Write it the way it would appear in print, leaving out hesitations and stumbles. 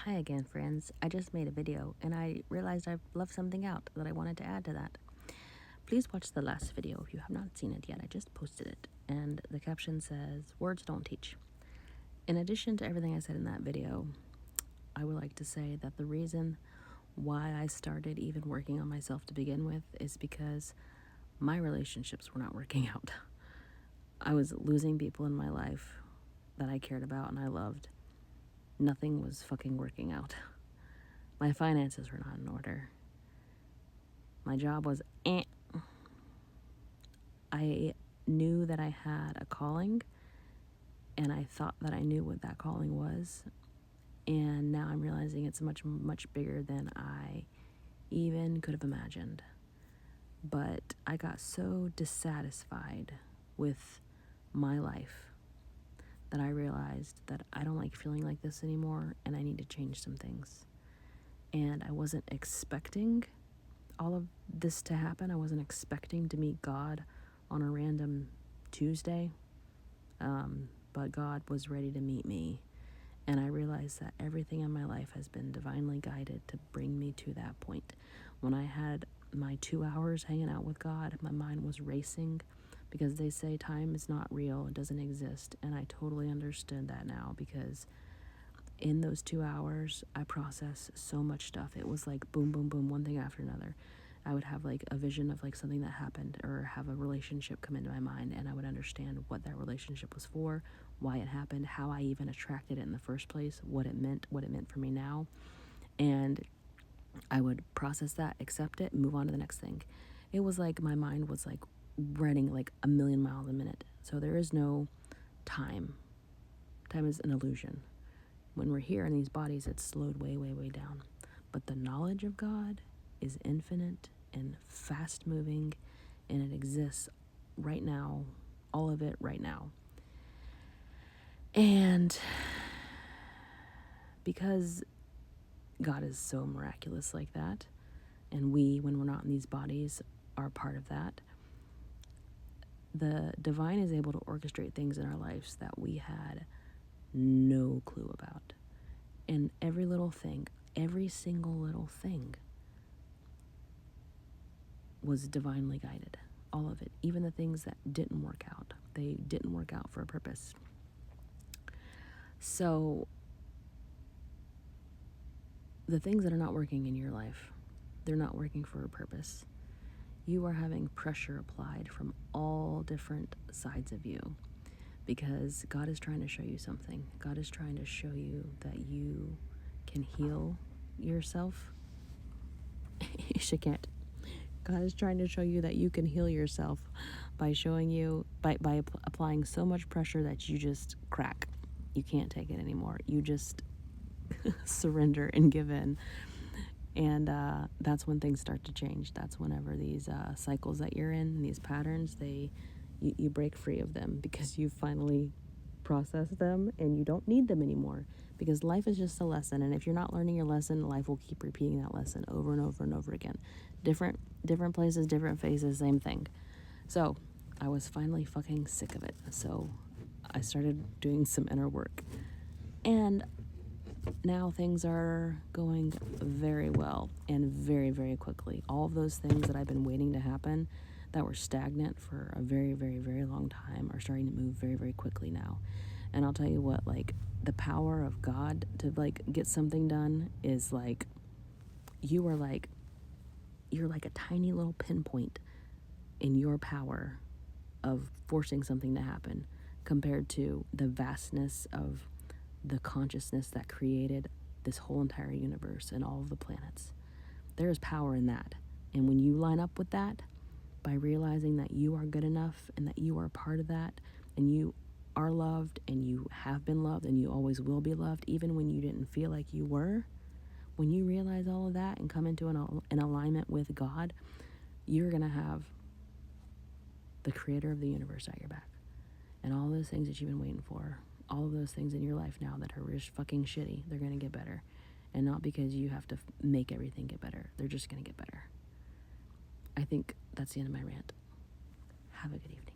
Hi again, friends. I just made a video and I realized I've left something out that I wanted to add to that. Please watch the last video if you have not seen it yet. I just posted it, and the caption says, "Words don't teach." In addition to everything I said in that video, I would like to say that the reason why I started even working on myself to begin with is because my relationships were not working out. I was losing people in my life that I cared about and I loved. Nothing was fucking working out. My finances were not in order. My job was I knew that I had a calling, and I thought that I knew what that calling was. And now I'm realizing it's much, much bigger than I even could have imagined. But I got so dissatisfied with my life that I realized that I don't like feeling like this anymore, and I need to change some things. And I wasn't expecting all of this to happen. I wasn't expecting to meet God on a random Tuesday, but God was ready to meet me. And I realized that everything in my life has been divinely guided to bring me to that point. When I had my 2 hours hanging out with God, my mind was racing because they say time is not real, it doesn't exist. And I totally understood that now, because in those 2 hours, I processed so much stuff. It was like boom, boom, boom, one thing after another. I would have like a vision of like something that happened, or have a relationship come into my mind, and I would understand what that relationship was for, why it happened, how I even attracted it in the first place, what it meant for me now. And I would process that, accept it, move on to the next thing. It was like my mind was like running like a million miles a minute. So there is no time. Time is an illusion. When we're here in these bodies, it's slowed way, way, way down. But the knowledge of God is infinite and fast moving, and it exists right now, all of it right now. And because God is so miraculous like that, and we, when we're not in these bodies, are part of that, the divine is able to orchestrate things in our lives that we had no clue about. And every little thing, every single little thing was divinely guided. All of it. Even the things that didn't work out. They didn't work out for a purpose. So the things that are not working in your life, they're not working for a purpose. You are having pressure applied from all different sides of you, because God is trying to show you something. God is trying to show you that you can heal yourself. She can't. God is trying to show you that you can heal yourself by showing you, by applying so much pressure that you just crack. You can't take it anymore. You just surrender and give in. And that's when things start to change. That's whenever these cycles that you're in, these patterns, you break free of them, because you finally process them and you don't need them anymore, because life is just a lesson. And if you're not learning your lesson, life will keep repeating that lesson over and over and over again. Different places, different faces, same thing. So I was finally fucking sick of it. So I started doing some inner work, and now things are going very well and very, very quickly. All of those things that I've been waiting to happen, that were stagnant for a very, very, very long time, are starting to move very, very quickly now. And I'll tell you what, like, the power of God to like get something done is like, you're like a tiny little pinpoint in your power of forcing something to happen, compared to the vastness of the consciousness that created this whole entire universe and all of the planets. There is power in that. And when you line up with that, by realizing that you are good enough and that you are part of that, and you are loved and you have been loved and you always will be loved, even when you didn't feel like you were, when you realize all of that and come into an alignment with God, you're going to have the creator of the universe at your back. And all those things that you've been waiting for, all of those things in your life now that are just fucking shitty, they're going to get better. And not because you have to make everything get better. They're just going to get better. I think that's the end of my rant. Have a good evening.